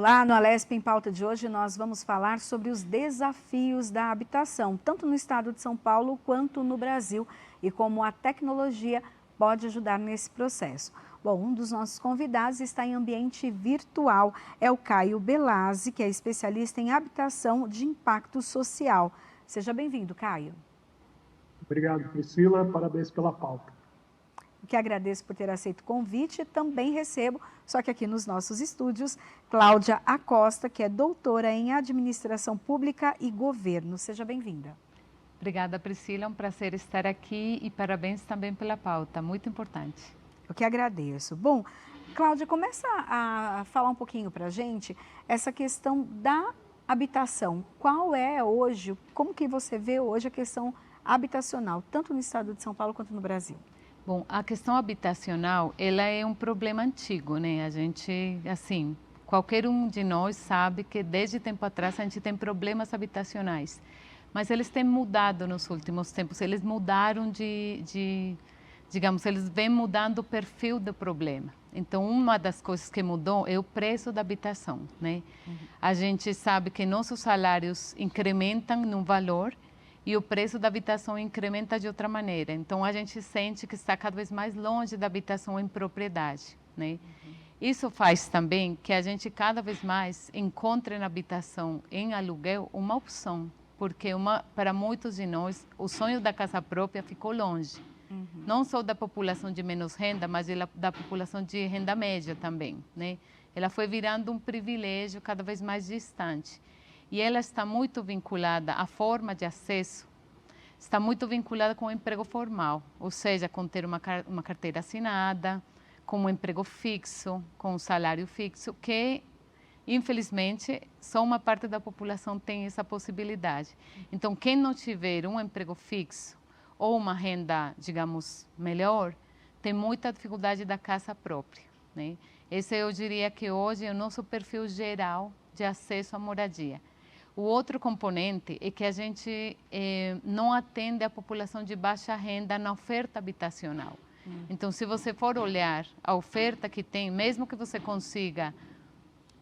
Olá, no Alesp em Pauta de hoje nós vamos falar sobre os desafios da habitação, tanto no estado de São Paulo quanto no Brasil, e como a tecnologia pode ajudar nesse processo. Bom, um dos nossos convidados está em ambiente virtual, é o Caio Belazzi, que é especialista em habitação de impacto social. Seja bem-vindo, Caio. Obrigado, Priscila. Parabéns pela pauta. Que agradeço por ter aceito o convite. Também recebo, só que aqui nos nossos estúdios, Cláudia Acosta, que é doutora em Administração Pública e Governo. Seja bem-vinda. Obrigada, Priscila. É um prazer estar aqui e parabéns também pela pauta, muito importante. Eu que agradeço. Bom, Cláudia, começa a falar um pouquinho para a gente essa questão da habitação. Qual é hoje, como que você vê hoje a questão habitacional, tanto no estado de São Paulo quanto no Brasil? Bom, a questão habitacional, ela é um problema antigo, né? A gente, assim, qualquer um de nós sabe que desde tempo atrás a gente tem problemas habitacionais. Mas eles têm mudado nos últimos tempos, eles mudaram digamos, eles vêm mudando o perfil do problema. Então, uma das coisas que mudou é o preço da habitação, né? A gente sabe que nossos salários incrementam no valor e o preço da habitação incrementa de outra maneira. Então, a gente sente que está cada vez mais longe da habitação em propriedade, né? Isso faz também que a gente cada vez mais encontre na habitação em aluguel uma opção, porque para muitos de nós o sonho da casa própria ficou longe. Não só da população de menos renda, mas da população de renda média também, né? Ela foi virando um privilégio cada vez mais distante. E ela está muito vinculada, a forma de acesso está muito vinculada com o emprego formal, ou seja, com ter uma carteira assinada, com um emprego fixo, com um salário fixo, que infelizmente só uma parte da população tem essa possibilidade. Então, quem não tiver um emprego fixo ou uma renda, digamos, melhor, tem muita dificuldade da casa própria, né? Esse eu diria que hoje é o nosso perfil geral de acesso à moradia. O outro componente é que a gente não atende a população de baixa renda na oferta habitacional. Então, se você for olhar a oferta que tem, mesmo que você consiga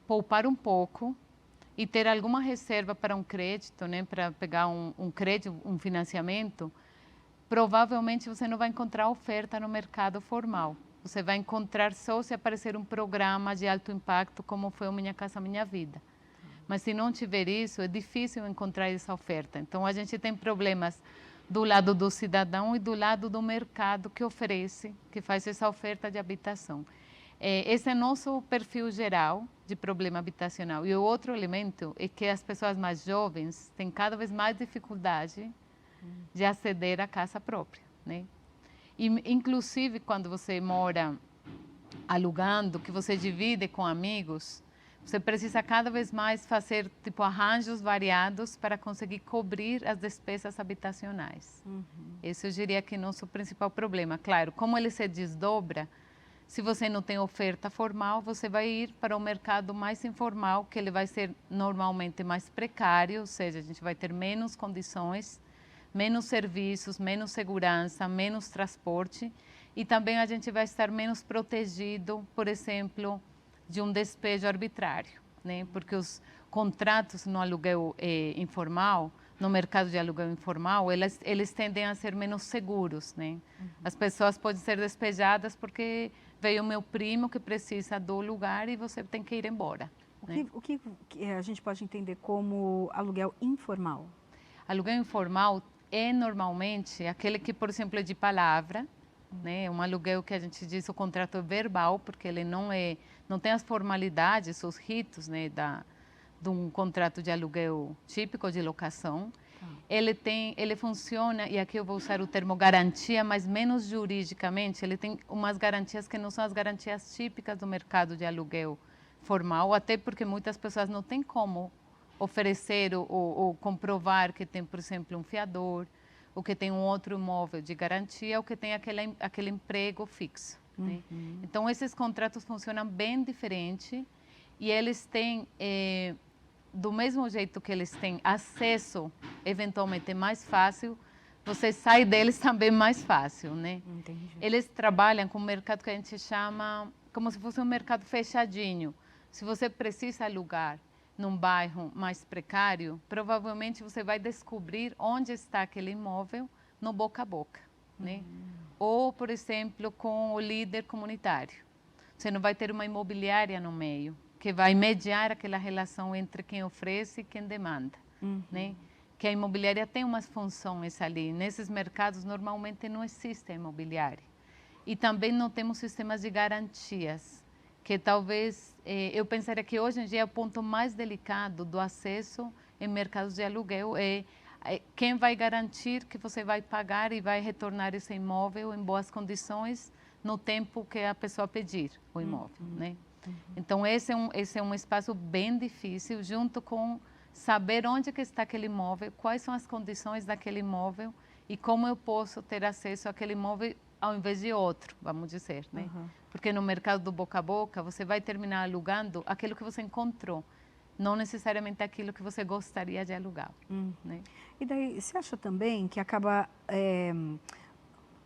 poupar um pouco e ter alguma reserva para um crédito, né, para pegar um crédito, um financiamento, provavelmente você não vai encontrar oferta no mercado formal. Você vai encontrar só se aparecer um programa de alto impacto, como foi o Minha Casa Minha Vida. Mas se não tiver isso, é difícil encontrar essa oferta. Então, a gente tem problemas do lado do cidadão e do lado do mercado que oferece, que faz essa oferta de habitação. Esse é nosso perfil geral de problema habitacional. E o outro elemento é que as pessoas mais jovens têm cada vez mais dificuldade de aceder à casa própria, né? E, inclusive, quando você mora alugando, que você divide com amigos, você precisa cada vez mais fazer tipo arranjos variados para conseguir cobrir as despesas habitacionais. Esse eu diria que é o nosso principal problema. Claro, como ele se desdobra, se você não tem oferta formal, você vai ir para o mercado mais informal, que ele vai ser normalmente mais precário, ou seja, a gente vai ter menos condições, menos serviços, menos segurança, menos transporte, e também a gente vai estar menos protegido, por exemplo, de um despejo arbitrário, né? Porque os contratos no aluguel informal, no mercado de aluguel informal, eles tendem a ser menos seguros, né? As pessoas podem ser despejadas porque veio o meu primo que precisa do lugar e você tem que ir embora. O que a gente pode entender como aluguel informal? Aluguel informal é normalmente aquele que, por exemplo, é de palavra, né? Um aluguel que a gente diz o contrato é verbal, porque ele não tem as formalidades, os ritos, né, de um contrato de aluguel típico de locação. Ele funciona, e aqui eu vou usar o termo garantia, mas menos juridicamente, ele tem umas garantias que não são as garantias típicas do mercado de aluguel formal, até porque muitas pessoas não têm como oferecer ou comprovar que tem, por exemplo, um fiador, ou que tem um outro imóvel de garantia, ou que tem aquele emprego fixo, né? Então, esses contratos funcionam bem diferente e eles têm, do mesmo jeito que eles têm acesso, eventualmente mais fácil, você sai deles também mais fácil, né? Entendi. Eles trabalham com um mercado que a gente chama como se fosse um mercado fechadinho. Se você precisa alugar num bairro mais precário, provavelmente você vai descobrir onde está aquele imóvel no boca a boca, né? Ou, por exemplo, com o líder comunitário. Você não vai ter uma imobiliária no meio, que vai mediar aquela relação entre quem oferece e quem demanda, né? Que a imobiliária tem umas funções ali. Nesses mercados, normalmente, não existe a imobiliária. E também não temos sistemas de garantias, que talvez, eu pensaria que hoje em dia é o ponto mais delicado do acesso em mercados de aluguel, quem vai garantir que você vai pagar e vai retornar esse imóvel em boas condições no tempo que a pessoa pedir o imóvel, né? Então, esse é um espaço bem difícil, junto com saber onde que está aquele imóvel, quais são as condições daquele imóvel e como eu posso ter acesso àquele imóvel ao invés de outro, vamos dizer, né? Porque no mercado do boca a boca, você vai terminar alugando aquilo que você encontrou, não necessariamente aquilo que você gostaria de alugar, né? E daí, você acha também que acaba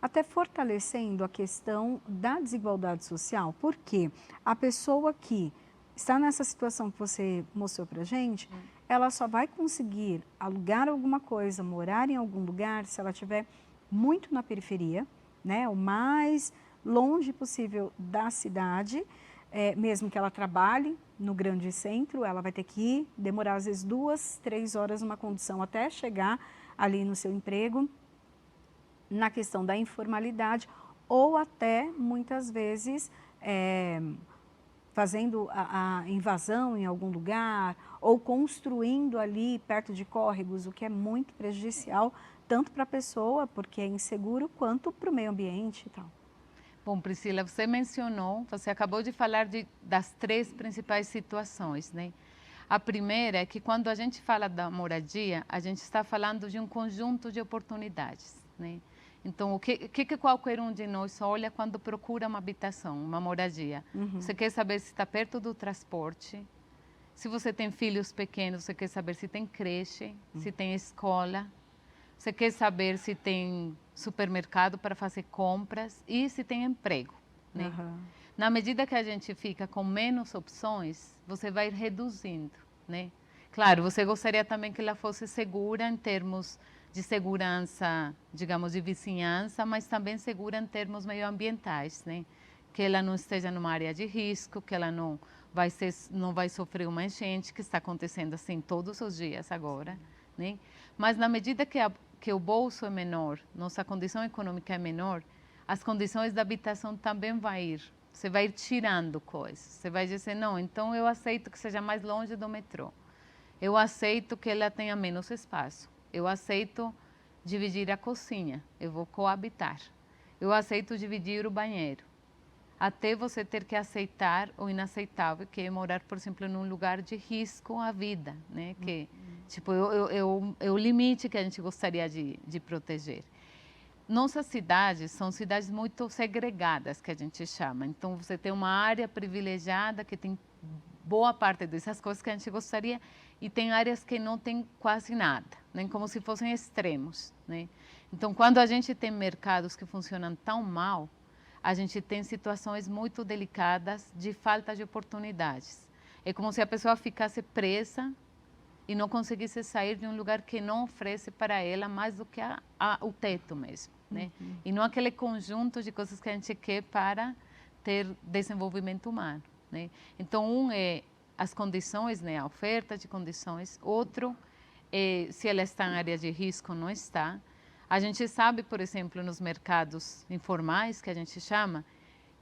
até fortalecendo a questão da desigualdade social? Porque a pessoa que está nessa situação que você mostrou para a gente, ela só vai conseguir alugar alguma coisa, morar em algum lugar, se ela estiver muito na periferia, né, o mais longe possível da cidade, mesmo que ela trabalhe no grande centro, ela vai ter que ir, demorar às vezes 2, 3 horas numa condução até chegar ali no seu emprego, na questão da informalidade, ou até muitas vezes fazendo a invasão em algum lugar, ou construindo ali perto de córregos, o que é muito prejudicial, tanto para a pessoa, porque é inseguro, quanto para o meio ambiente e tal. Bom, Priscila, você acabou de falar das 3 principais situações, né? A primeira é que quando a gente fala da moradia, a gente está falando de um conjunto de oportunidades, né? Então, o que qualquer um de nós olha quando procura uma habitação, uma moradia? Você quer saber se está perto do transporte, se você tem filhos pequenos, você quer saber se tem creche, se tem escola, você quer saber se tem supermercado para fazer compras e se tem emprego, né? Na medida que a gente fica com menos opções, você vai reduzindo, né? Claro, você gostaria também que ela fosse segura em termos de segurança, digamos, de vizinhança, mas também segura em termos medioambientais, né? Que ela não esteja numa área de risco, que ela não vai sofrer uma enchente, que está acontecendo assim todos os dias agora, né? Mas na medida que o bolso é menor, nossa condição econômica é menor, as condições da habitação também vai ir. Você vai ir tirando coisas. Você vai dizer, não, então eu aceito que seja mais longe do metrô. Eu aceito que ela tenha menos espaço. Eu aceito dividir a cozinha. Eu vou coabitar. Eu aceito dividir o banheiro. Até você ter que aceitar o inaceitável, que é morar, por exemplo, num lugar de risco à vida, né? Que, tipo, é o limite que a gente gostaria de proteger. Nossas cidades são cidades muito segregadas, que a gente chama. Então, você tem uma área privilegiada que tem boa parte dessas coisas que a gente gostaria e tem áreas que não tem quase nada, né? Como se fossem extremos, né? Então, quando a gente tem mercados que funcionam tão mal, a gente tem situações muito delicadas de falta de oportunidades. É como se a pessoa ficasse presa e não conseguisse sair de um lugar que não oferece para ela mais do que o teto mesmo, né? E não aquele conjunto de coisas que a gente quer para ter desenvolvimento humano, né? Então, é as condições, né? A oferta de condições. Outro é se ela está em área de risco ou não está. A gente sabe, por exemplo, nos mercados informais, que a gente chama,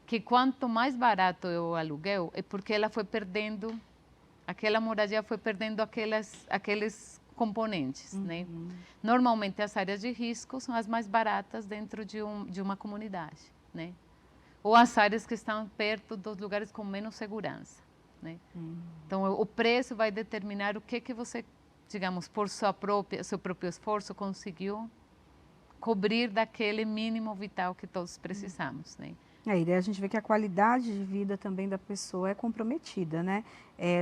que quanto mais barato é o aluguel, é porque ela foi perdendo, aquela moradia foi perdendo aqueles componentes, né? Normalmente as áreas de risco são as mais baratas dentro de uma comunidade, né? Ou as áreas que estão perto dos lugares com menos segurança, né? Então, o preço vai determinar o que você, digamos, por seu próprio esforço conseguiu cobrir daquele mínimo vital que todos precisamos, né? E daí a gente vê que a qualidade de vida também da pessoa é comprometida, né?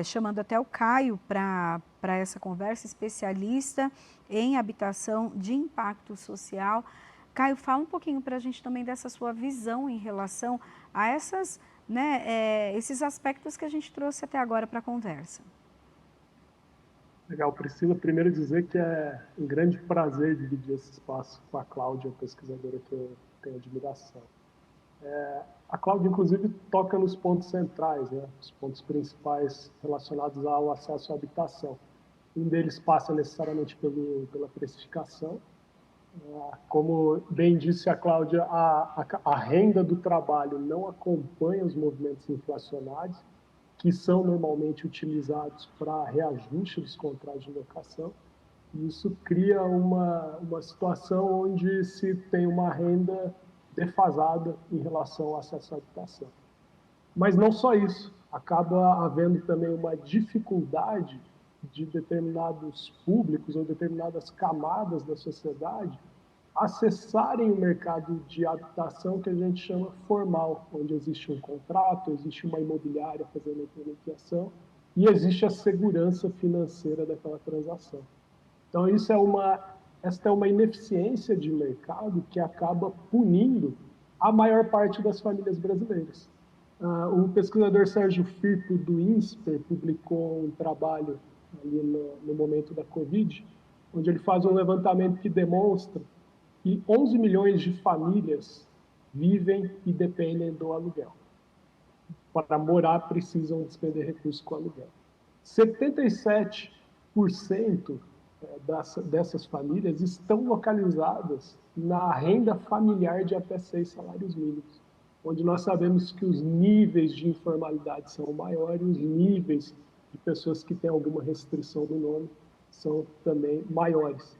Chamando até o Caio para essa conversa, especialista em habitação de impacto social. Caio, fala um pouquinho para a gente também dessa sua visão em relação a essas, né, esses aspectos que a gente trouxe até agora para a conversa. Legal, Priscila. Primeiro dizer que é um grande prazer dividir esse espaço com a Cláudia, pesquisadora que eu tenho admiração. A Cláudia, inclusive, toca nos pontos centrais, né? Os pontos principais relacionados ao acesso à habitação. Um deles passa necessariamente pela precificação. Como bem disse a Cláudia, a renda do trabalho não acompanha os movimentos inflacionários, que são normalmente utilizados para reajuste dos contratos de locação. E isso cria uma situação onde se tem uma renda defasada em relação ao acesso à habitação. Mas não só isso, acaba havendo também uma dificuldade de determinados públicos ou determinadas camadas da sociedade acessarem o mercado de habitação que a gente chama formal, onde existe um contrato, existe uma imobiliária fazendo a intermediação e existe a segurança financeira daquela transação. Então, esta é uma ineficiência de mercado que acaba punindo a maior parte das famílias brasileiras. O pesquisador Sérgio Firpo, do INSPER, publicou um trabalho ali no momento da Covid, onde ele faz um levantamento que demonstra que 11 milhões de famílias vivem e dependem do aluguel. Para morar, precisam despender recursos com aluguel. 77% dessas famílias estão localizadas na renda familiar de até 6 salários mínimos, onde nós sabemos que os níveis de informalidade são maiores, os níveis de pessoas que têm alguma restrição do nome são também maiores.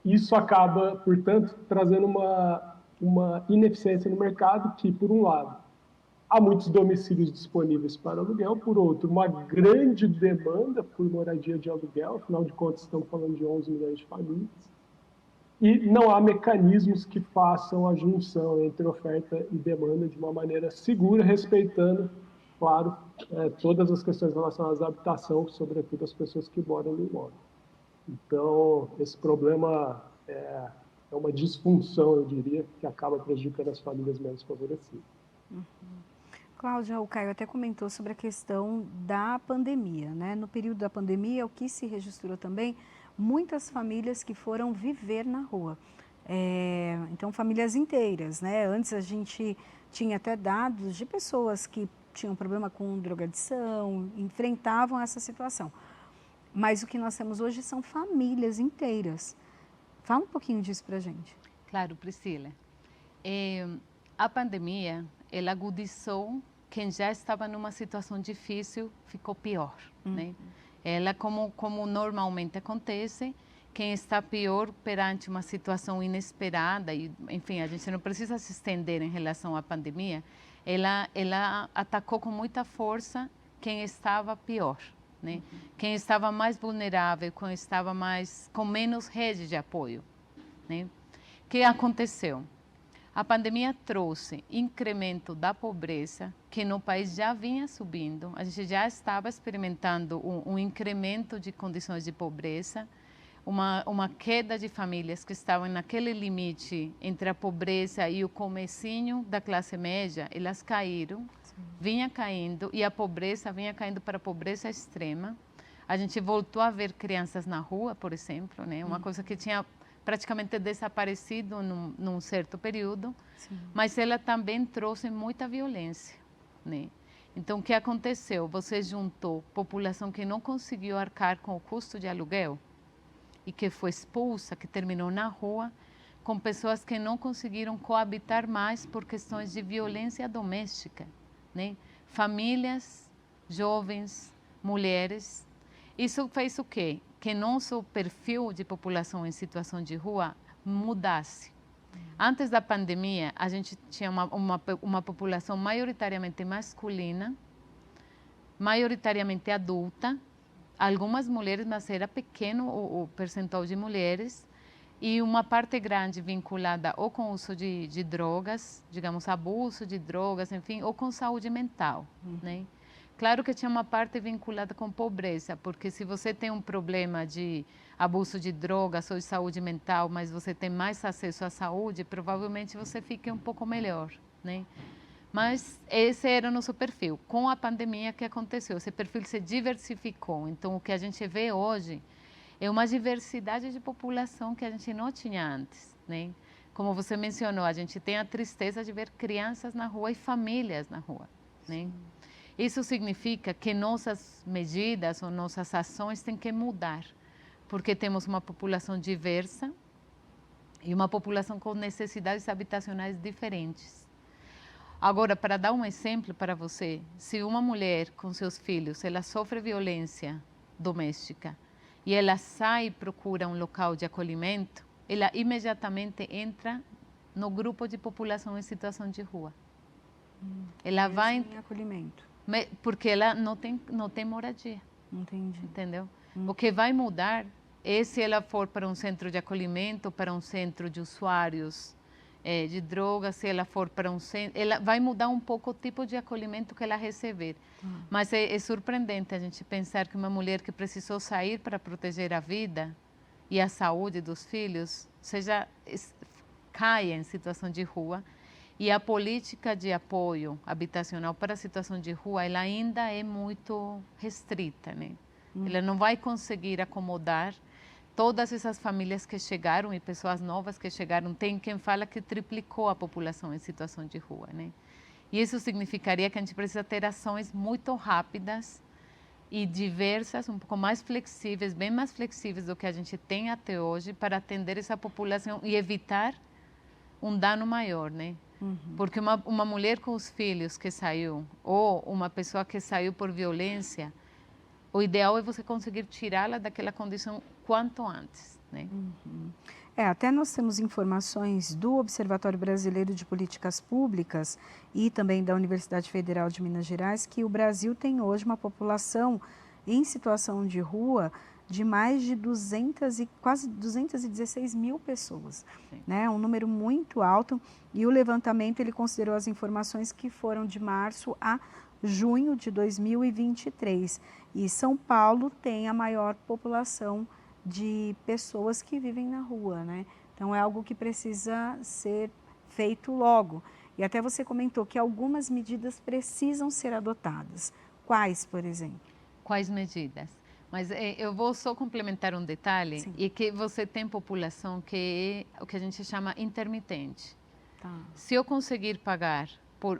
Isso acaba, portanto, trazendo uma ineficiência no mercado que, por um lado, há muitos domicílios disponíveis para aluguel, por outro, uma grande demanda por moradia de aluguel, afinal de contas estamos falando de 11 milhões de famílias, e não há mecanismos que façam a junção entre oferta e demanda de uma maneira segura, respeitando, claro, todas as questões relacionadas à habitação, sobretudo as pessoas que moram no imóvel. Então, esse problema é uma disfunção, eu diria, que acaba prejudicando as famílias menos favorecidas. Cláudia, o Caio até comentou sobre a questão da pandemia, né? No período da pandemia, o que se registrou também, muitas famílias que foram viver na rua. Então, famílias inteiras, né? Antes a gente tinha até dados de pessoas que tinham problema com drogadição, enfrentavam essa situação. Mas o que nós temos hoje são famílias inteiras. Fala um pouquinho disso para a gente. Claro, Priscila. A pandemia, ela agudizou quem já estava numa situação difícil, ficou pior, né? Ela, como normalmente acontece, quem está pior perante uma situação inesperada, e, enfim, a gente não precisa se estender em relação à pandemia, ela atacou com muita força quem estava pior, né? Quem estava mais vulnerável, quem estava com menos rede de apoio, né? O que aconteceu? A pandemia trouxe incremento da pobreza, que no país já vinha subindo. A gente já estava experimentando um incremento de condições de pobreza, uma queda de famílias que estavam naquele limite entre a pobreza e o comecinho da classe média, elas caíram, vinha caindo, e a pobreza vinha caindo para a pobreza extrema. A gente voltou a ver crianças na rua, por exemplo, né? Uma coisa que tinha praticamente desaparecido num certo período. Sim. Mas ela também trouxe muita violência, né? Então, o que aconteceu? Você juntou população que não conseguiu arcar com o custo de aluguel e que foi expulsa, que terminou na rua, com pessoas que não conseguiram coabitar mais por questões de violência doméstica, né? Famílias, jovens, mulheres. Isso fez o quê? Que nosso perfil de população em situação de rua mudasse. Antes da pandemia, a gente tinha uma população maioritariamente masculina, maioritariamente adulta, algumas mulheres, mas era pequeno o percentual de mulheres, e uma parte grande vinculada ou com o uso de drogas, digamos, abuso de drogas, enfim, ou com saúde mental, né? Claro que tinha uma parte vinculada com pobreza, porque se você tem um problema de abuso de drogas ou de saúde mental, mas você tem mais acesso à saúde, provavelmente você fica um pouco melhor, né? Mas esse era o nosso perfil. Com a pandemia, o que aconteceu? Esse perfil se diversificou. Então, o que a gente vê hoje é uma diversidade de população que a gente não tinha antes, né? Como você mencionou, a gente tem a tristeza de ver crianças na rua e famílias na rua, né? Isso significa que nossas medidas ou nossas ações têm que mudar, porque temos uma população diversa e uma população com necessidades habitacionais diferentes. Agora, para dar um exemplo para você, se uma mulher com seus filhos, ela sofre violência doméstica e ela sai e procura um local de acolhimento, ela imediatamente entra no grupo de população em situação de rua. Ela vai em acolhimento. Porque ela não tem moradia. Entendi. Entendeu? O que vai mudar é se ela for para um centro de acolhimento, para um centro de usuários de drogas, se ela for para um centro, ela vai mudar um pouco o tipo de acolhimento que ela receber. Mas é surpreendente a gente pensar que uma mulher que precisou sair para proteger a vida e a saúde dos filhos, caia em situação de rua. E a política de apoio habitacional para a situação de rua, ela ainda é muito restrita, né? Ela não vai conseguir acomodar todas essas famílias que chegaram e pessoas novas que chegaram. Tem quem fala que triplicou a população em situação de rua, né? E isso significaria que a gente precisa ter ações muito rápidas e diversas, um pouco mais flexíveis, bem mais flexíveis do que a gente tem até hoje, para atender essa população e evitar um dano maior, né? Porque uma mulher com os filhos que saiu, ou uma pessoa que saiu por violência, o ideal é você conseguir tirá-la daquela condição quanto antes, né? Até nós temos informações do Observatório Brasileiro de Políticas Públicas e também da Universidade Federal de Minas Gerais que o Brasil tem hoje uma população em situação de rua de mais de quase 216 mil pessoas, né? Um número muito alto, e o levantamento ele considerou as informações que foram de março a junho de 2023, e São Paulo tem a maior população de pessoas que vivem na rua, né? Então é algo que precisa ser feito logo, e até você comentou que algumas medidas precisam ser adotadas. Quais, por exemplo? Quais medidas? Mas eu vou só complementar um detalhe. Sim. E que você tem população que é o que a gente chama intermitente. Tá. Se eu conseguir pagar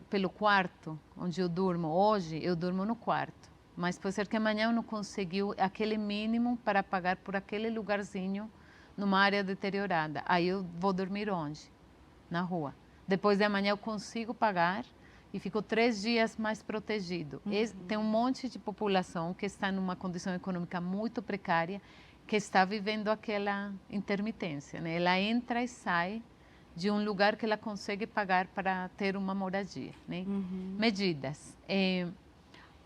pelo quarto onde eu durmo hoje, eu durmo no quarto. Mas pode ser que amanhã eu não conseguiu aquele mínimo para pagar por aquele lugarzinho numa área deteriorada. Aí eu vou dormir onde? Na rua. Depois de amanhã eu consigo pagar e fico 3 dias mais protegido. Tem um monte de população que está numa condição econômica muito precária, que está vivendo aquela intermitência, né? Ela entra e sai de um lugar que ela consegue pagar para ter uma moradia, né? Medidas.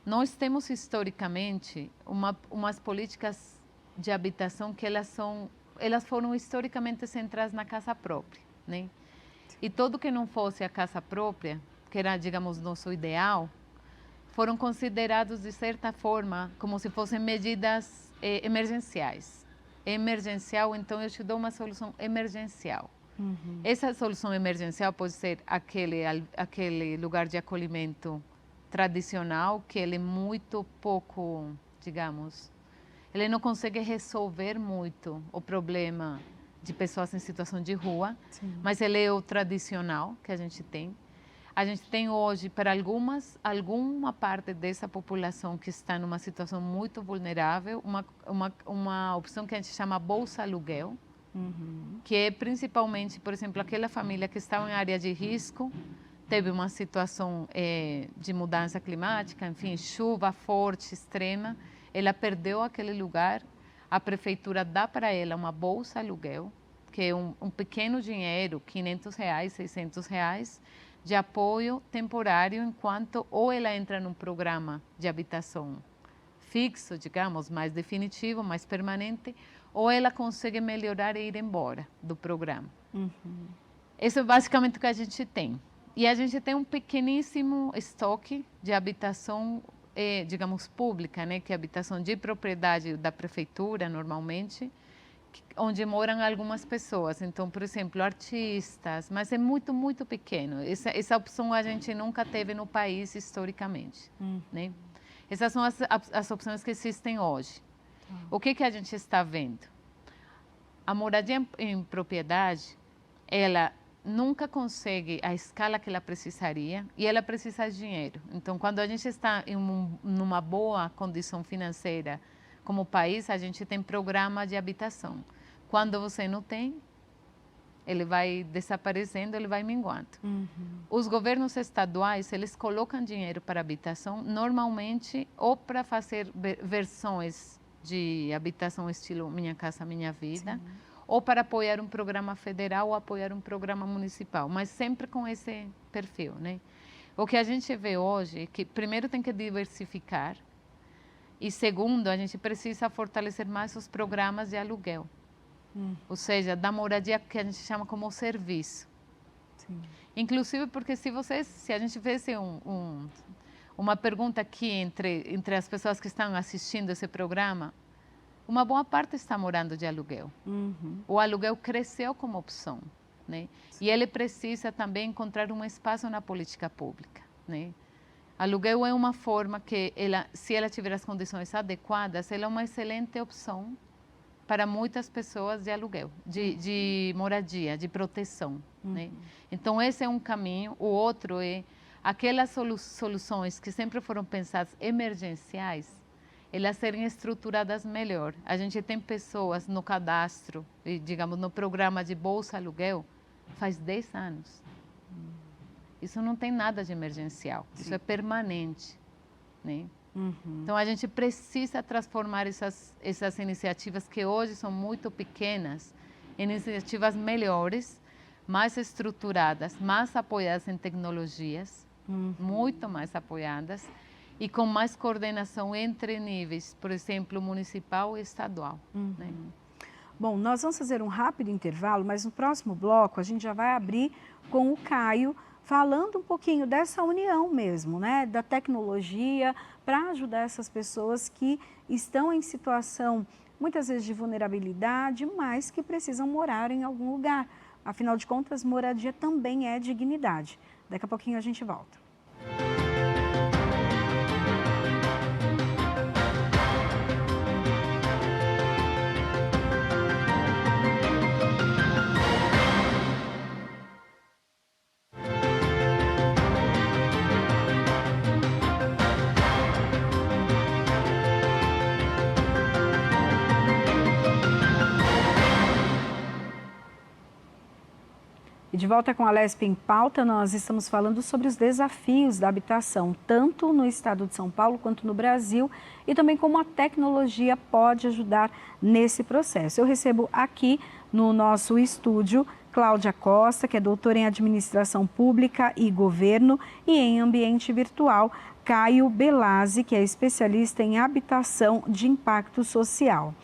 Nós temos historicamente umas políticas de habitação que elas foram historicamente centradas na casa própria, né? E tudo que não fosse a casa própria, que era, digamos, nosso ideal, foram considerados, de certa forma, como se fossem medidas emergenciais. Emergencial, então eu te dou uma solução emergencial. Essa solução emergencial pode ser aquele lugar de acolhimento tradicional, que ele é muito pouco, digamos, ele não consegue resolver muito o problema de pessoas em situação de rua. Sim. Mas ele é o tradicional que a gente tem. A gente tem hoje, para alguma parte dessa população que está numa situação muito vulnerável, uma opção que a gente chama Bolsa Aluguel, que é principalmente, por exemplo, aquela família que está em área de risco, teve uma situação de mudança climática, enfim, chuva forte, extrema, ela perdeu aquele lugar, a prefeitura dá para ela uma Bolsa Aluguel, que é um pequeno dinheiro, R$500, R$600, de apoio temporário, enquanto ou ela entra num programa de habitação fixo, digamos, mais definitivo, mais permanente, ou ela consegue melhorar e ir embora do programa. Isso é basicamente o que a gente tem. E a gente tem um pequeníssimo estoque de habitação é, digamos, pública, né, que é habitação de propriedade da prefeitura, normalmente, onde moram algumas pessoas. Então, por exemplo, artistas, mas é muito, muito pequeno. Essa opção a gente nunca teve no país historicamente, né? Essas são as opções que existem hoje. O que a gente está vendo? A moradia em propriedade, ela nunca consegue a escala que ela precisaria e ela precisa de dinheiro. Então, quando a gente está numa boa condição financeira como país, a gente tem programa de habitação. Quando você não tem, ele vai desaparecendo, ele vai minguando. Os governos estaduais, eles colocam dinheiro para habitação, normalmente ou para fazer versões de habitação estilo Minha Casa Minha Vida, ou para apoiar um programa federal ou apoiar um programa municipal, mas sempre com esse perfil, né? O que a gente vê hoje é que, primeiro, tem que diversificar e, segundo, a gente precisa fortalecer mais os programas de aluguel, ou seja, da moradia que a gente chama como serviço. Sim. Inclusive porque se a gente fizesse uma pergunta aqui entre as pessoas que estão assistindo esse programa, uma boa parte está morando de aluguel. O aluguel cresceu como opção, né? E ele precisa também encontrar um espaço na política pública, né? Aluguel é uma forma que, se ela tiver as condições adequadas, ela é uma excelente opção para muitas pessoas de aluguel, de moradia, de proteção, né? Então, esse é um caminho. O outro é aquelas soluções que sempre foram pensadas emergenciais, elas serem estruturadas melhor. A gente tem pessoas no cadastro, digamos, no programa de Bolsa Aluguel, faz 10 anos. Isso não tem nada de emergencial, isso é permanente, né? Então, a gente precisa transformar essas iniciativas que hoje são muito pequenas em iniciativas melhores, mais estruturadas, mais apoiadas em tecnologias, muito mais apoiadas, e com mais coordenação entre níveis, por exemplo, municipal e estadual, né? Bom, nós vamos fazer um rápido intervalo, mas no próximo bloco a gente já vai abrir com o Caio, falando um pouquinho dessa união mesmo, né? Da tecnologia, para ajudar essas pessoas que estão em situação, muitas vezes, de vulnerabilidade, mas que precisam morar em algum lugar. Afinal de contas, moradia também é dignidade. Daqui a pouquinho a gente volta. E de volta com a Lesp em Pauta, nós estamos falando sobre os desafios da habitação, tanto no estado de São Paulo quanto no Brasil, e também como a tecnologia pode ajudar nesse processo. Eu recebo aqui no nosso estúdio Cláudia Costa, que é doutora em Administração Pública e Governo e em Ambiente Virtual, Caio Belazzi, que é especialista em habitação de impacto social.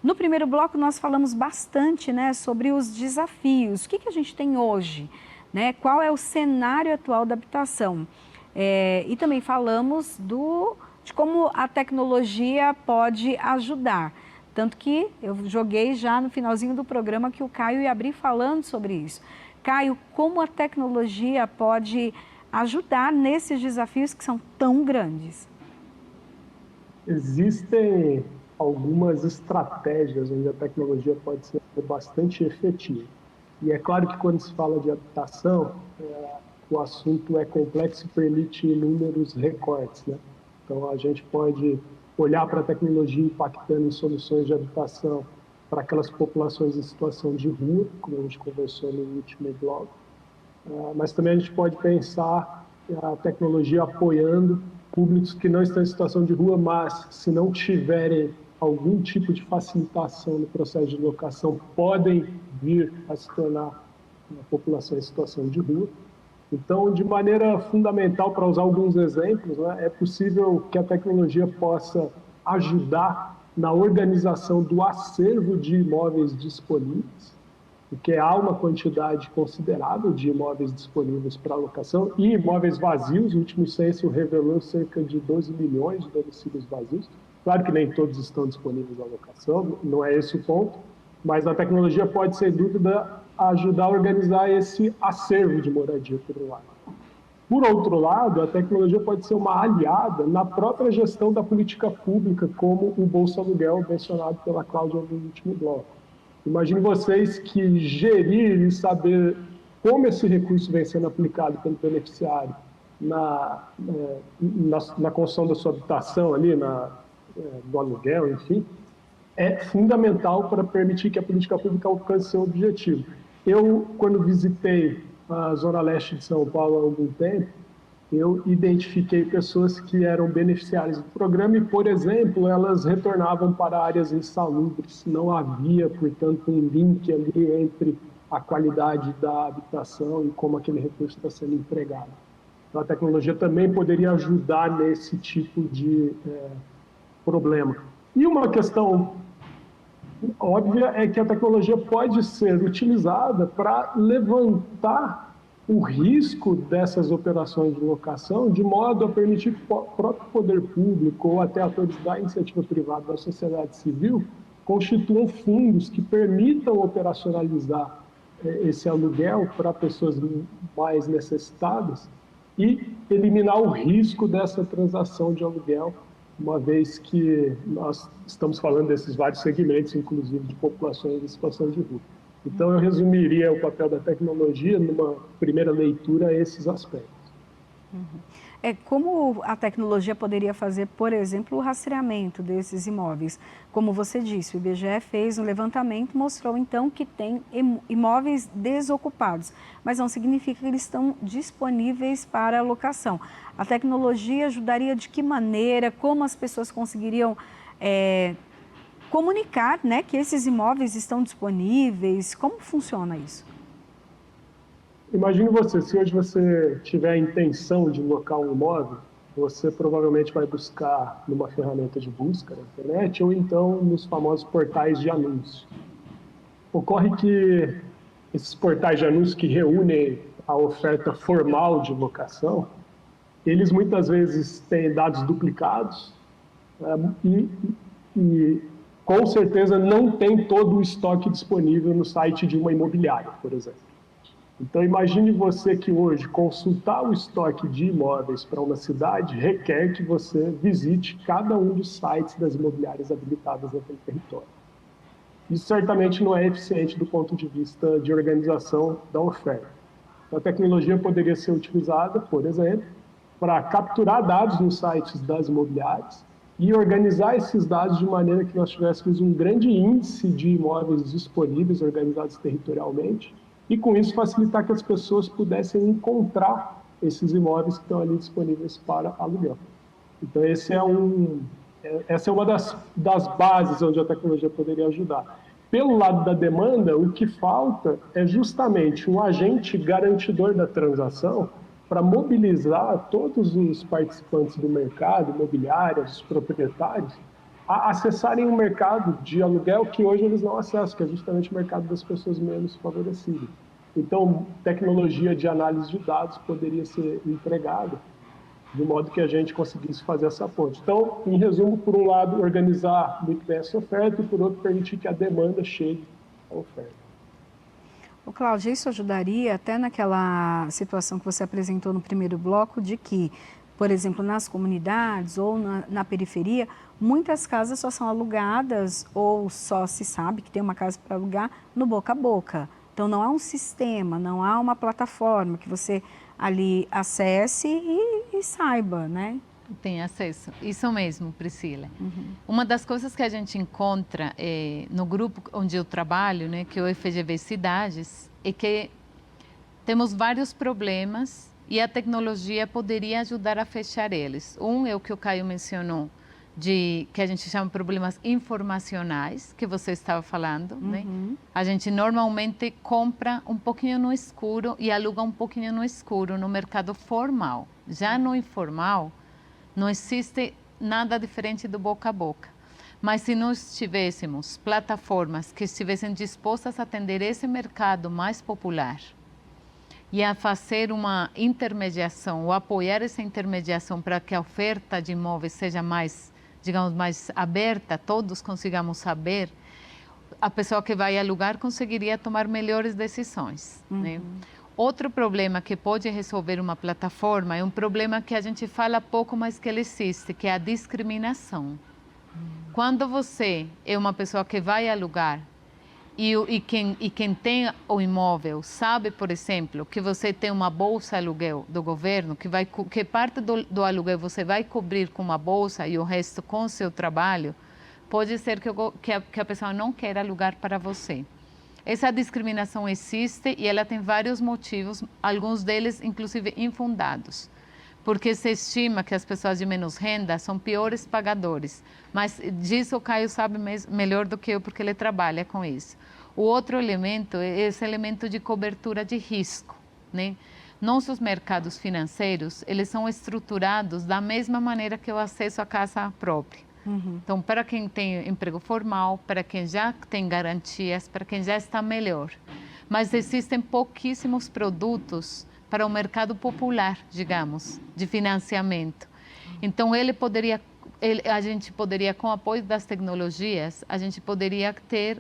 No primeiro bloco, nós falamos bastante, né, sobre os desafios. O que a gente tem hoje? Né? Qual é o cenário atual da habitação? E também falamos de como a tecnologia pode ajudar. Tanto que eu joguei já no finalzinho do programa que o Caio ia abrir falando sobre isso. Caio, como a tecnologia pode ajudar nesses desafios que são tão grandes? Existem algumas estratégias onde a tecnologia pode ser bastante efetiva. E é claro que quando se fala de habitação, o assunto é complexo e permite inúmeros recortes, né? Então, a gente pode olhar para a tecnologia impactando em soluções de habitação para aquelas populações em situação de rua, como a gente conversou no último blog, mas também a gente pode pensar a tecnologia apoiando públicos que não estão em situação de rua, mas se não tiverem algum tipo de facilitação no processo de locação, podem vir a se tornar uma população em situação de rua. Então, de maneira fundamental, para usar alguns exemplos, né, é possível que a tecnologia possa ajudar na organização do acervo de imóveis disponíveis, porque há uma quantidade considerável de imóveis disponíveis para alocação e imóveis vazios. O último censo revelou cerca de 12 milhões de domicílios vazios. Claro que nem todos estão disponíveis à alocação, não é esse o ponto, mas a tecnologia pode, sem dúvida, ajudar a organizar esse acervo de moradia, por um lado. Por outro lado, a tecnologia pode ser uma aliada na própria gestão da política pública, como o Bolsa Aluguel mencionado pela Cláudia no último bloco. Imagine vocês que gerir e saber como esse recurso vem sendo aplicado pelo beneficiário na construção da sua habitação, ali, do aluguel, enfim, é fundamental para permitir que a política pública alcance seu objetivo. Eu, quando visitei a Zona Leste de São Paulo há algum tempo, eu identifiquei pessoas que eram beneficiárias do programa e, por exemplo, elas retornavam para áreas insalubres. Não havia, portanto, um link ali entre a qualidade da habitação e como aquele recurso está sendo empregado. Então, a tecnologia também poderia ajudar nesse tipo de problema. E uma questão óbvia é que a tecnologia pode ser utilizada para levantar o risco dessas operações de locação, de modo a permitir que o próprio poder público ou até atores da iniciativa privada, da sociedade civil, constituam fundos que permitam operacionalizar esse aluguel para pessoas mais necessitadas e eliminar o risco dessa transação de aluguel, uma vez que nós estamos falando desses vários segmentos, inclusive de populações em situação de rua. Então, eu resumiria o papel da tecnologia, numa primeira leitura, a esses aspectos. Como a tecnologia poderia fazer, por exemplo, o rastreamento desses imóveis? Como você disse, o IBGE fez um levantamento, mostrou então que tem imóveis desocupados, mas não significa que eles estão disponíveis para alocação. A tecnologia ajudaria de que maneira? Como as pessoas conseguiriam comunicar, né, que esses imóveis estão disponíveis? Como funciona isso? Imagine você, se hoje você tiver a intenção de locar um imóvel, você provavelmente vai buscar numa ferramenta de busca na internet ou então nos famosos portais de anúncios. Ocorre que esses portais de anúncios que reúnem a oferta formal de locação, eles muitas vezes têm dados duplicados e com certeza não tem todo o estoque disponível no site de uma imobiliária, por exemplo. Então, imagine você que hoje consultar o estoque de imóveis para uma cidade requer que você visite cada um dos sites das imobiliárias habilitadas naquele território. Isso certamente não é eficiente do ponto de vista de organização da oferta. Então, a tecnologia poderia ser utilizada, por exemplo, para capturar dados nos sites das imobiliárias e organizar esses dados de maneira que nós tivéssemos um grande índice de imóveis disponíveis, organizados territorialmente, e com isso facilitar que as pessoas pudessem encontrar esses imóveis que estão ali disponíveis para aluguel. Então, essa é uma das bases onde a tecnologia poderia ajudar. Pelo lado da demanda, o que falta é justamente um agente garantidor da transação para mobilizar todos os participantes do mercado, imobiliários, os proprietários, a acessarem um mercado de aluguel que hoje eles não acessam, que é justamente o mercado das pessoas menos favorecidas. Então, tecnologia de análise de dados poderia ser empregada de modo que a gente conseguisse fazer essa ponte. Então, em resumo, por um lado, organizar muito bem essa oferta e, por outro, permitir que a demanda chegue à oferta. Cláudia, isso ajudaria até naquela situação que você apresentou no primeiro bloco de que, por exemplo, nas comunidades ou na periferia, muitas casas só são alugadas ou só se sabe que tem uma casa para alugar no boca a boca. Então, não há um sistema, não há uma plataforma que você ali acesse e saiba, né? Tem acesso. Isso mesmo, Priscila. Uma das coisas que a gente encontra no grupo onde eu trabalho, né, que é o FGV Cidades, é que temos vários problemas e a tecnologia poderia ajudar a fechar eles. Um é o que o Caio mencionou, que a gente chama de problemas informacionais, que você estava falando, né? A gente normalmente compra um pouquinho no escuro e aluga um pouquinho no escuro no mercado formal. Já no informal, não existe nada diferente do boca a boca. Mas se nós tivéssemos plataformas que estivessem dispostas a atender esse mercado mais popular e a fazer uma intermediação, ou apoiar essa intermediação para que a oferta de imóveis seja mais, digamos, mais aberta, todos consigamos saber, a pessoa que vai alugar conseguiria tomar melhores decisões, né? Outro problema que pode resolver uma plataforma é um problema que a gente fala pouco, mas que ele existe, que é a discriminação. Quando você é uma pessoa que vai alugar e quem tem o imóvel sabe, por exemplo, que você tem uma bolsa aluguel do governo, que parte do aluguel você vai cobrir com uma bolsa e o resto com o seu trabalho, pode ser que a pessoa não queira alugar para você. Essa discriminação existe e ela tem vários motivos, alguns deles inclusive infundados. Porque se estima que as pessoas de menos renda são piores pagadores. Mas disso o Caio sabe melhor do que eu, porque ele trabalha com isso. O outro elemento é esse elemento de cobertura de risco, né? Nossos mercados financeiros, eles são estruturados da mesma maneira que o acesso à casa própria. Então, para quem tem emprego formal, para quem já tem garantias, para quem já está melhor. Mas existem pouquíssimos produtos para o mercado popular, digamos, de financiamento. Então, a gente poderia, com o apoio das tecnologias, a gente poderia ter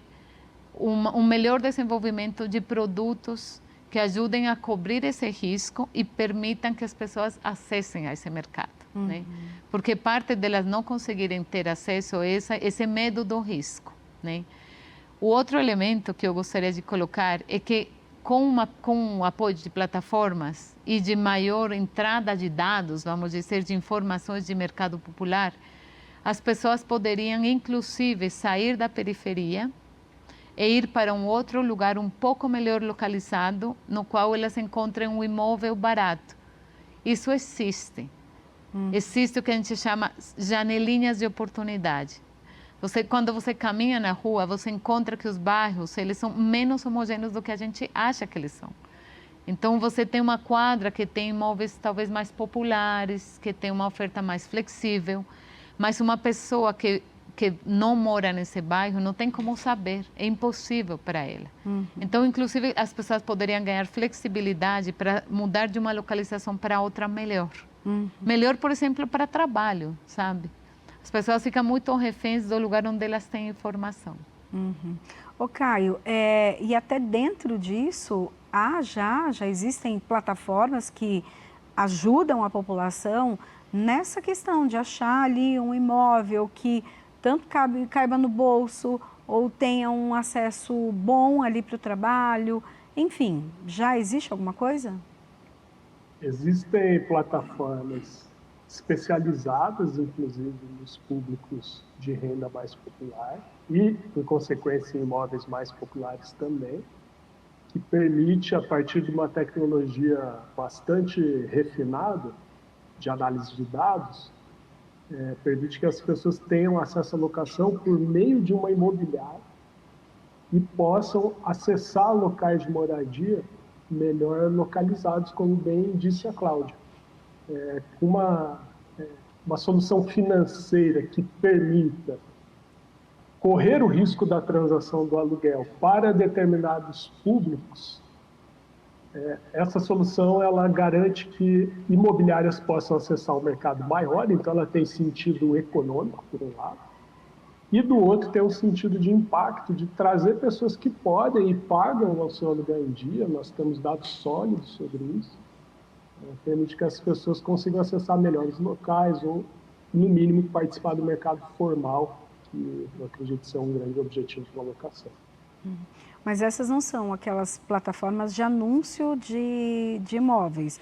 um melhor desenvolvimento de produtos que ajudem a cobrir esse risco e permitam que as pessoas acessem a esse mercado, né? Porque parte delas não conseguirem ter acesso a esse medo do risco, né? O outro elemento que eu gostaria de colocar é que com o apoio de plataformas e de maior entrada de dados, vamos dizer, de informações de mercado popular, as pessoas poderiam, inclusive, sair da periferia e ir para um outro lugar um pouco melhor localizado, no qual elas encontrem um imóvel barato. Isso existe. Existe o que a gente chama janelinhas de oportunidade. Quando você caminha na rua, você encontra que os bairros, eles são menos homogêneos do que a gente acha que eles são. Então, você tem uma quadra que tem imóveis talvez mais populares, que tem uma oferta mais flexível, mas uma pessoa que não mora nesse bairro não tem como saber, é impossível para ela. Então, inclusive, as pessoas poderiam ganhar flexibilidade para mudar de uma localização para outra melhor. Melhor, por exemplo, para trabalho, sabe? As pessoas ficam muito reféns do lugar onde elas têm informação. Ô Caio, e até dentro disso, já existem plataformas que ajudam a população nessa questão de achar ali um imóvel que tanto caiba no bolso ou tenha um acesso bom ali para o trabalho. Enfim, já existe alguma coisa? Existem plataformas especializadas, inclusive, nos públicos de renda mais popular e, em consequência, em imóveis mais populares também, que permite, a partir de uma tecnologia bastante refinada de análise de dados, permite que as pessoas tenham acesso à locação por meio de uma imobiliária e possam acessar locais de moradia melhor localizados, como bem disse a Cláudia. Uma solução financeira que permita correr o risco da transação do aluguel para determinados públicos, essa solução ela garante que imobiliárias possam acessar o mercado maior, então ela tem sentido econômico, por um lado, e do outro tem um sentido de impacto, de trazer pessoas que podem e pagam o seu aluguel em dia. Nós temos dados sólidos sobre isso. Permite que as pessoas consigam acessar melhores locais ou, no mínimo, participar do mercado formal, que eu acredito ser um grande objetivo de uma locação. Mas essas não são aquelas plataformas de anúncio de imóveis.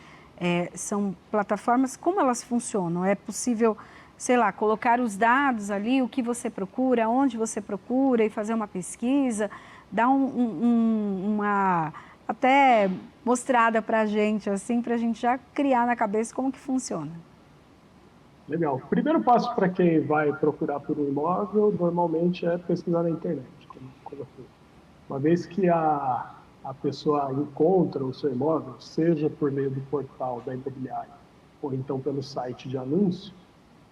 São plataformas, como elas funcionam? É possível, sei lá, colocar os dados ali, o que você procura, onde você procura e fazer uma pesquisa, dar uma até mostrada para a gente, assim, para a gente já criar na cabeça como que funciona. Legal. O primeiro passo para quem vai procurar por um imóvel, normalmente, é pesquisar na internet, como eu falei. Uma vez que a pessoa encontra o seu imóvel, seja por meio do portal da imobiliária ou então pelo site de anúncio,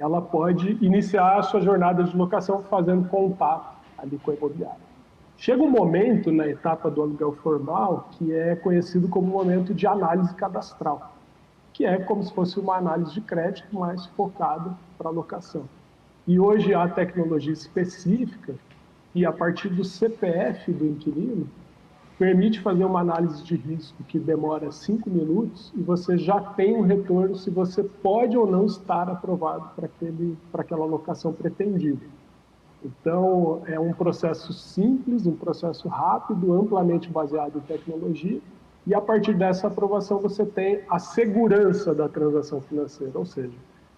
ela pode iniciar a sua jornada de locação fazendo contato ali com a imobiliária. Chega um momento na etapa do aluguel formal que é conhecido como momento de análise cadastral, que é como se fosse uma análise de crédito, mais focada para a locação. E hoje há tecnologia específica e a partir do CPF do inquilino permite fazer uma análise de risco que demora 5 minutos e você já tem um retorno se você pode ou não estar aprovado para aquela locação pretendida. Então, é um processo simples, um processo rápido, amplamente baseado em tecnologia, e a partir dessa aprovação você tem a segurança da transação financeira, ou seja,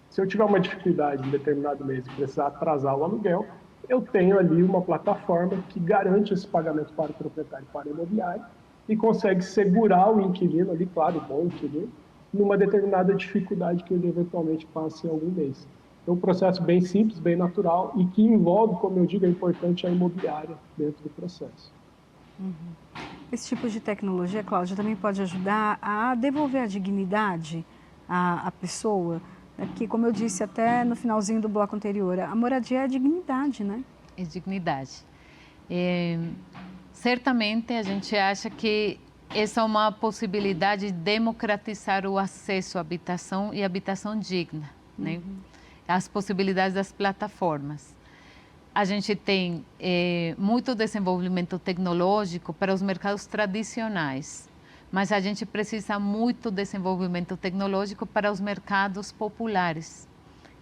se eu tiver uma dificuldade em determinado mês e precisar atrasar o aluguel, eu tenho ali uma plataforma que garante esse pagamento para o proprietário, para o imobiliário, e consegue segurar o inquilino ali, claro, o bom inquilino, numa determinada dificuldade que ele eventualmente passe em algum mês. É um processo bem simples, bem natural e que envolve, como eu digo, é importante a imobiliária dentro do processo. Esse tipo de tecnologia, Cláudia, também pode ajudar a devolver a dignidade à pessoa, né? Porque, como eu disse até no finalzinho do bloco anterior, a moradia é a dignidade, né? É dignidade. Certamente a gente acha que essa é uma possibilidade de democratizar o acesso à habitação e habitação digna, né? As possibilidades das plataformas. A gente tem muito desenvolvimento tecnológico para os mercados tradicionais, mas a gente precisa muito desenvolvimento tecnológico para os mercados populares,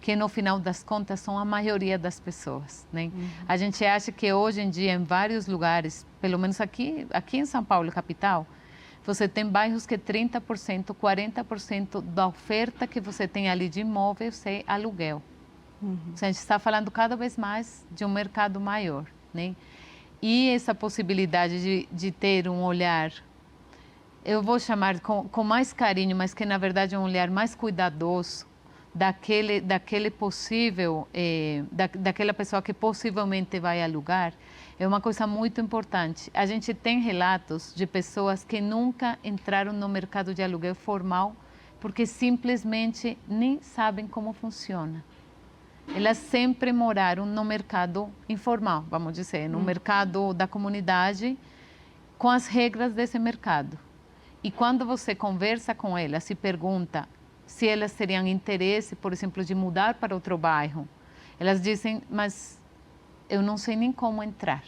que no final das contas são a maioria das pessoas, né? A gente acha que hoje em dia em vários lugares, pelo menos aqui em São Paulo, capital, você tem bairros que 30%, 40% da oferta que você tem ali de imóveis é aluguel. A gente está falando cada vez mais de um mercado maior, né? E essa possibilidade de ter um olhar, eu vou chamar com mais carinho, mas que na verdade é um olhar mais cuidadoso daquele possível, daquela pessoa que possivelmente vai alugar, é uma coisa muito importante. A gente tem relatos de pessoas que nunca entraram no mercado de aluguel formal porque simplesmente nem sabem como funciona. Elas sempre moraram no mercado informal, vamos dizer, no mercado da comunidade, com as regras desse mercado. E quando você conversa com elas e pergunta se elas teriam interesse, por exemplo, de mudar para outro bairro, elas dizem, mas eu não sei nem como entrar.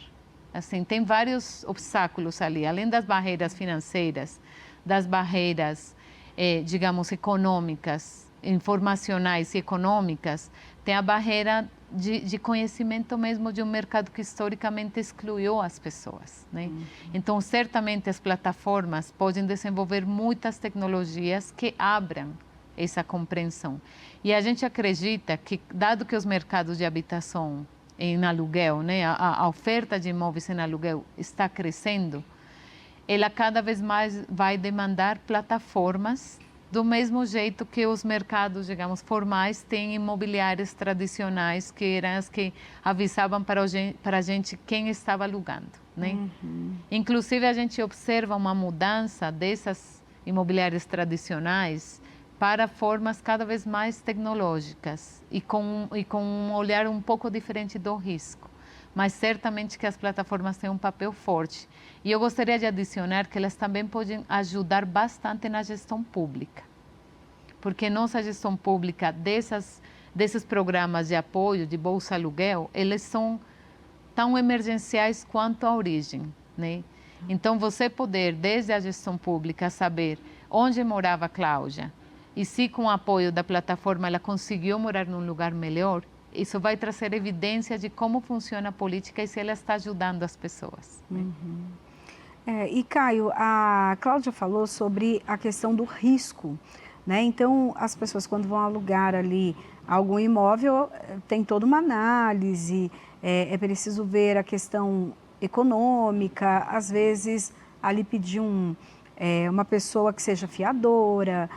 Assim, tem vários obstáculos ali, além das barreiras financeiras, das barreiras, digamos, econômicas, informacionais e econômicas, tem a barreira de conhecimento mesmo de um mercado que historicamente excluiu as pessoas, né? Então, certamente as plataformas podem desenvolver muitas tecnologias que abram essa compreensão. E a gente acredita que, dado que os mercados de habitação em aluguel, né, a oferta de imóveis em aluguel está crescendo, ela cada vez mais vai demandar plataformas do mesmo jeito que os mercados, digamos, formais têm imobiliárias tradicionais, que eram as que avisavam para a gente quem estava alugando, né? Inclusive, a gente observa uma mudança dessas imobiliárias tradicionais para formas cada vez mais tecnológicas e com um olhar um pouco diferente do risco. Mas certamente que as plataformas têm um papel forte. E eu gostaria de adicionar que elas também podem ajudar bastante na gestão pública. Porque nossa gestão pública desses programas de apoio de Bolsa Aluguel, eles são tão emergenciais quanto a origem, né? Então, você poder, desde a gestão pública, saber onde morava a Cláudia e se com o apoio da plataforma ela conseguiu morar num lugar melhor, isso vai trazer evidência de como funciona a política e se ela está ajudando as pessoas. E Caio, a Cláudia falou sobre a questão do risco, né? Então, as pessoas quando vão alugar ali algum imóvel, tem toda uma análise, é preciso ver a questão econômica, às vezes ali pedir uma pessoa que seja fiadora.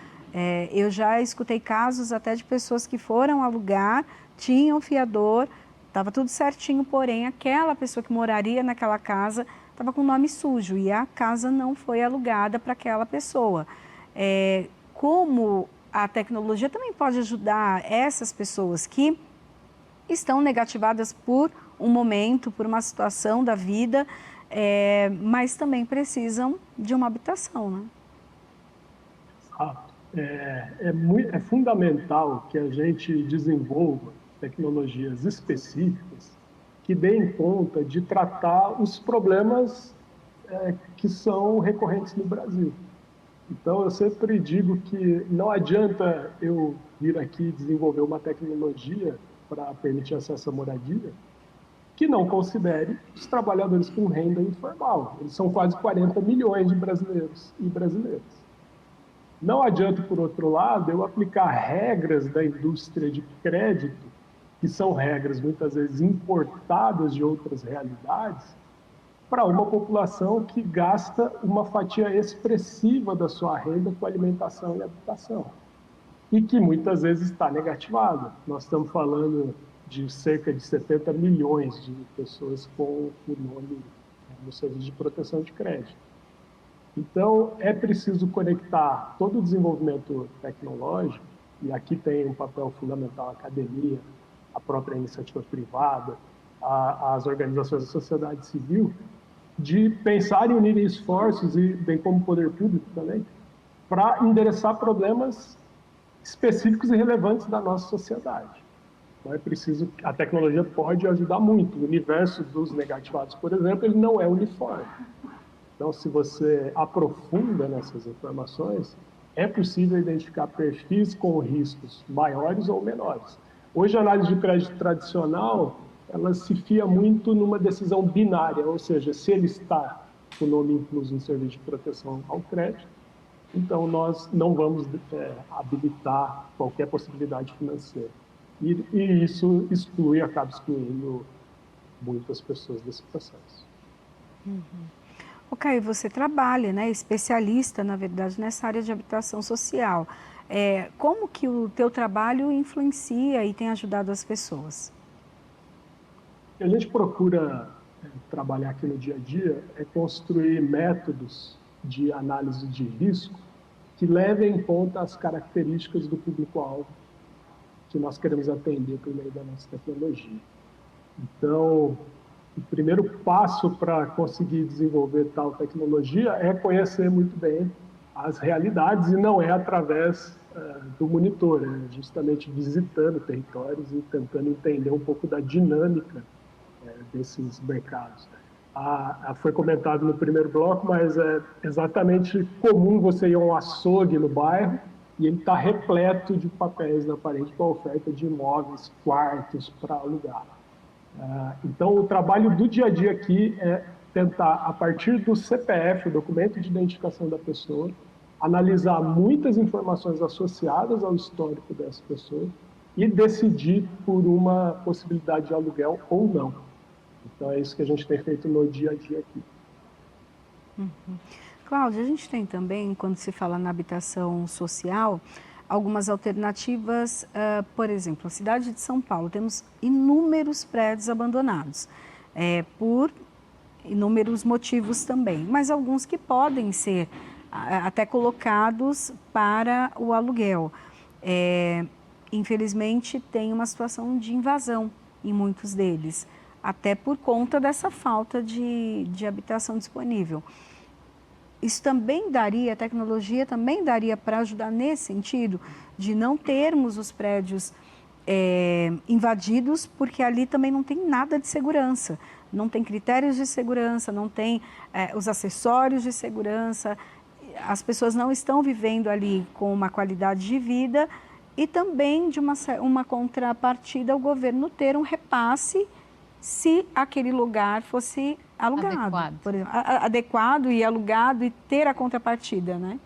Eu já escutei casos até de pessoas que foram alugar, tinham fiador, estava tudo certinho, porém aquela pessoa que moraria naquela casa estava com nome sujo e a casa não foi alugada para aquela pessoa. Como a tecnologia também pode ajudar essas pessoas que estão negativadas por um momento, por uma situação da vida, mas também precisam de uma habitação, né? Exato. É fundamental que a gente desenvolva tecnologias específicas que deem conta de tratar os problemas que são recorrentes no Brasil. Então, eu sempre digo que não adianta eu vir aqui desenvolver uma tecnologia para permitir acesso à moradia que não considere os trabalhadores com renda informal. Eles são quase 40 milhões de brasileiros e brasileiras. Não adianta, por outro lado, eu aplicar regras da indústria de crédito, que são regras muitas vezes importadas de outras realidades, para uma população que gasta uma fatia expressiva da sua renda com alimentação e habitação, e que muitas vezes está negativada. Nós estamos falando de cerca de 70 milhões de pessoas com o nome no serviço de proteção de crédito. Então, é preciso conectar todo o desenvolvimento tecnológico, e aqui tem um papel fundamental a academia, a própria iniciativa privada, as organizações da sociedade civil, de pensar e unir esforços, e bem como o poder público também, para endereçar problemas específicos e relevantes da nossa sociedade. Então é preciso, a tecnologia pode ajudar muito. O universo dos negativados, por exemplo, ele não é uniforme. Então, se você aprofunda nessas informações, é possível identificar perfis com riscos maiores ou menores. Hoje, a análise de crédito tradicional, ela se fia muito numa decisão binária, ou seja, se ele está com o nome incluso em serviço de proteção ao crédito, então nós não vamos habilitar qualquer possibilidade financeira. E isso acaba excluindo muitas pessoas desse processo. Ok, você trabalha, né, especialista, na verdade, nessa área de habitação social. Como que o teu trabalho influencia e tem ajudado as pessoas? O que a gente procura trabalhar aqui no dia a dia é construir métodos de análise de risco que levem em conta as características do público-alvo que nós queremos atender por meio da nossa tecnologia. Então, o primeiro passo para conseguir desenvolver tal tecnologia é conhecer muito bem as realidades, e não é através do monitor, é justamente visitando territórios e tentando entender um pouco da dinâmica desses mercados. Foi comentado no primeiro bloco, mas é exatamente comum você ir a um açougue no bairro e ele está repleto de papéis na parede com a oferta de imóveis, quartos para alugar. Então, o trabalho do dia a dia aqui é tentar, a partir do CPF, o documento de identificação da pessoa, analisar muitas informações associadas ao histórico dessa pessoa e decidir por uma possibilidade de aluguel ou não. Então, é isso que a gente tem feito no dia a dia aqui. Cláudia, a gente tem também, quando se fala na habitação social, algumas alternativas. Por exemplo, a cidade de São Paulo, temos inúmeros prédios abandonados, por inúmeros motivos também, mas alguns que podem ser até colocados para o aluguel. Infelizmente, tem uma situação de invasão em muitos deles, até por conta dessa falta de habitação disponível. Isso também daria, a tecnologia também daria para ajudar nesse sentido, de não termos os prédios invadidos, porque ali também não tem nada de segurança, não tem critérios de segurança, não tem os acessórios de segurança, as pessoas não estão vivendo ali com uma qualidade de vida, e também de uma contrapartida ao governo ter um repasse se aquele lugar fosse alugado, por exemplo, adequado e alugado, e ter a contrapartida, né?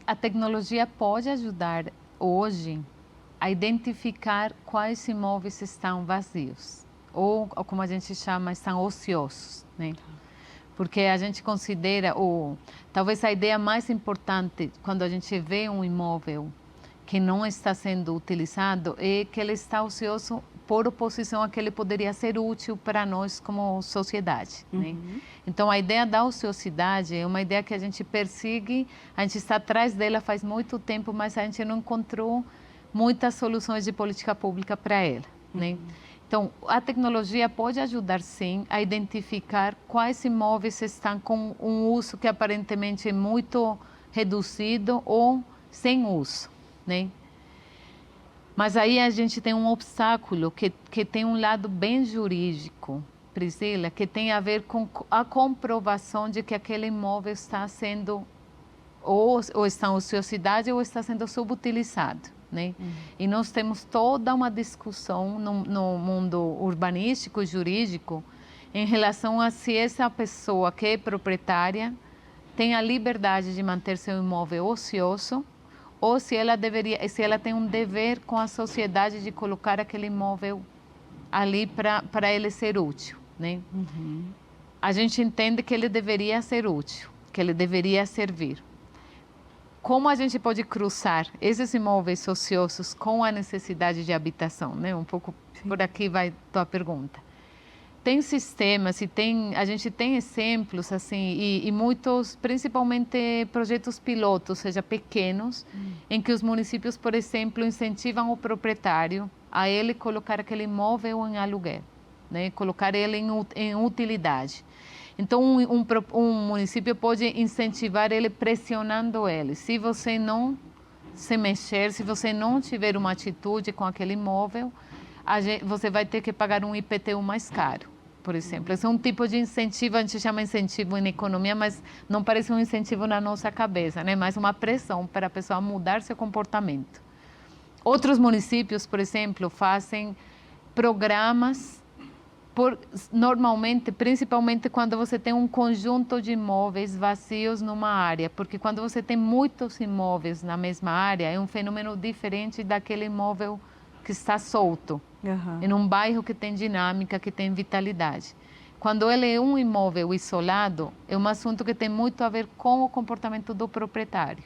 A tecnologia pode ajudar hoje a identificar quais imóveis estão vazios, ou como a gente chama, estão ociosos, né? Porque a gente considera, talvez a ideia mais importante quando a gente vê um imóvel que não está sendo utilizado é que ele está ocioso por oposição a que ele poderia ser útil para nós como sociedade, né? Então, a ideia da ociosidade é uma ideia que a gente persegue, a gente está atrás dela faz muito tempo, mas a gente não encontrou muitas soluções de política pública para ela, né? Então, a tecnologia pode ajudar, sim, a identificar quais imóveis estão com um uso que aparentemente é muito reduzido ou sem uso, né? Mas aí a gente tem um obstáculo que tem um lado bem jurídico, Priscila, que tem a ver com a comprovação de que aquele imóvel está sendo ou está em ociosidade ou está sendo subutilizado, né? E nós temos toda uma discussão no mundo urbanístico e jurídico em relação a se essa pessoa que é proprietária tem a liberdade de manter seu imóvel ocioso ou se ela tem um dever com a sociedade de colocar aquele imóvel ali para ele ser útil, né? A gente entende que ele deveria ser útil, que ele deveria servir. Como a gente pode cruzar esses imóveis ociosos com a necessidade de habitação, né? Um pouco por aqui vai tua pergunta. Tem sistemas e a gente tem exemplos assim e muitos, principalmente projetos pilotos, ou seja, pequenos, em que os municípios, por exemplo, incentivam o proprietário a ele colocar aquele imóvel em aluguel, né? Colocar ele em utilidade. Então, um município pode incentivar ele pressionando ele. Se você não se mexer, se você não tiver uma atitude com aquele imóvel, você vai ter que pagar um IPTU mais caro, por exemplo. Esse é um tipo de incentivo, a gente chama incentivo em economia, mas não parece um incentivo na nossa cabeça, né? Mais uma pressão para a pessoa mudar seu comportamento. Outros municípios, por exemplo, fazem programas normalmente, principalmente quando você tem um conjunto de imóveis vazios numa área, porque quando você tem muitos imóveis na mesma área, é um fenômeno diferente daquele imóvel que está solto, em um bairro que tem dinâmica, que tem vitalidade. Quando ele é um imóvel isolado, é um assunto que tem muito a ver com o comportamento do proprietário.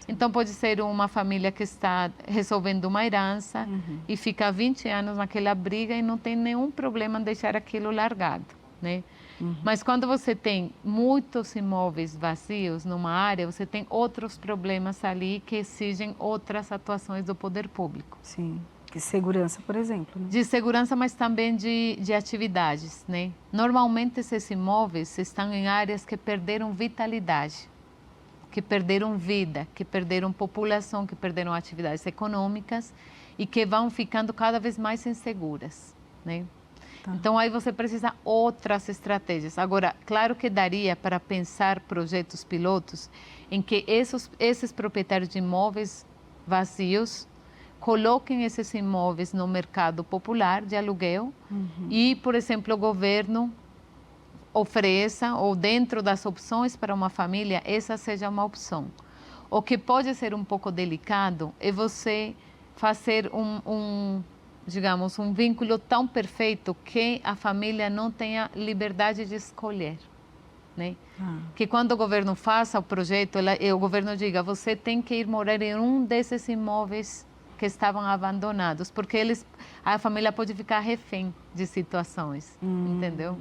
Então, pode ser uma família que está resolvendo uma herança e fica 20 anos naquela briga e não tem nenhum problema em deixar aquilo largado, né? Mas quando você tem muitos imóveis vazios numa área, você tem outros problemas ali que exigem outras atuações do poder público. Sim, de segurança, por exemplo, né? De segurança, mas também de atividades, né? Normalmente, esses imóveis estão em áreas que perderam vitalidade, que perderam vida, que perderam população, que perderam atividades econômicas e que vão ficando cada vez mais inseguras, né? Então, aí você precisa outras estratégias. Agora, claro que daria para pensar projetos pilotos em que esses proprietários de imóveis vazios coloquem esses imóveis no mercado popular de aluguel e, por exemplo, o governo ofereça, ou dentro das opções para uma família, essa seja uma opção. O que pode ser um pouco delicado é você fazer digamos, um vínculo tão perfeito que a família não tenha liberdade de escolher, né? Que quando o governo faça o projeto, o governo diga, você tem que ir morar em um desses imóveis que estavam abandonados, porque a família pode ficar refém de situações, entendeu?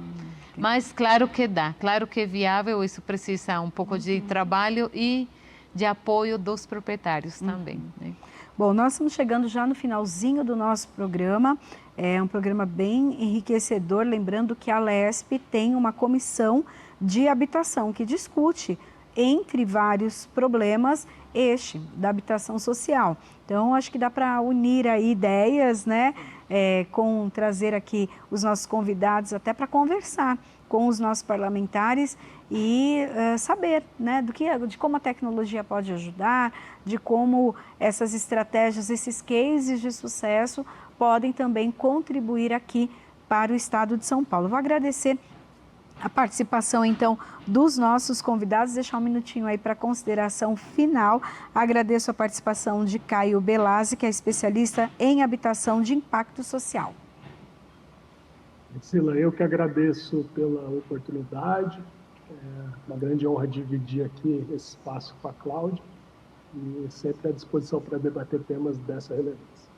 Mas claro que dá, claro que é viável, isso precisa um pouco de trabalho e de apoio dos proprietários também, né? Bom, nós estamos chegando já no finalzinho do nosso programa, é um programa bem enriquecedor, lembrando que a Alesp tem uma comissão de habitação que discute, entre vários problemas, da habitação social. Então, acho que dá para unir aí ideias, né, trazer aqui os nossos convidados até para conversar com os nossos parlamentares e saber, né, de como a tecnologia pode ajudar, de como essas estratégias, esses cases de sucesso podem também contribuir aqui para o estado de São Paulo. Vou agradecer a participação, então, dos nossos convidados, deixar um minutinho aí para a consideração final. Agradeço a participação de Caio Belazzi, que é especialista em habitação de impacto social. Priscila, eu que agradeço pela oportunidade, uma grande honra dividir aqui esse espaço com a Cláudia e sempre à disposição para debater temas dessa relevância.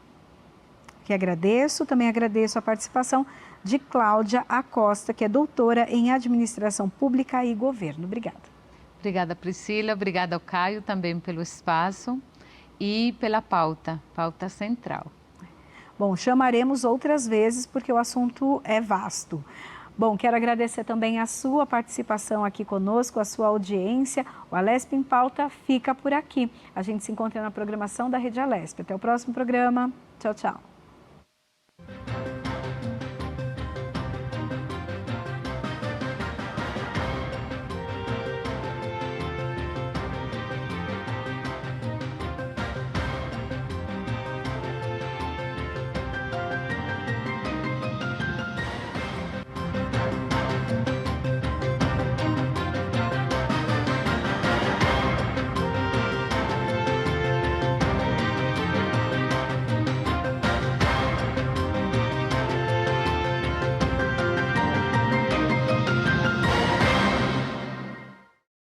que agradeço. Também agradeço a participação de Cláudia Acosta, que é doutora em Administração Pública e Governo. Obrigada. Obrigada, Priscila. Obrigada ao Caio também pelo espaço e pela pauta central. Bom, chamaremos outras vezes porque o assunto é vasto. Bom, quero agradecer também a sua participação aqui conosco, a sua audiência. O Alesp em Pauta fica por aqui. A gente se encontra na programação da Rede Alesp. Até o próximo programa. Tchau, tchau.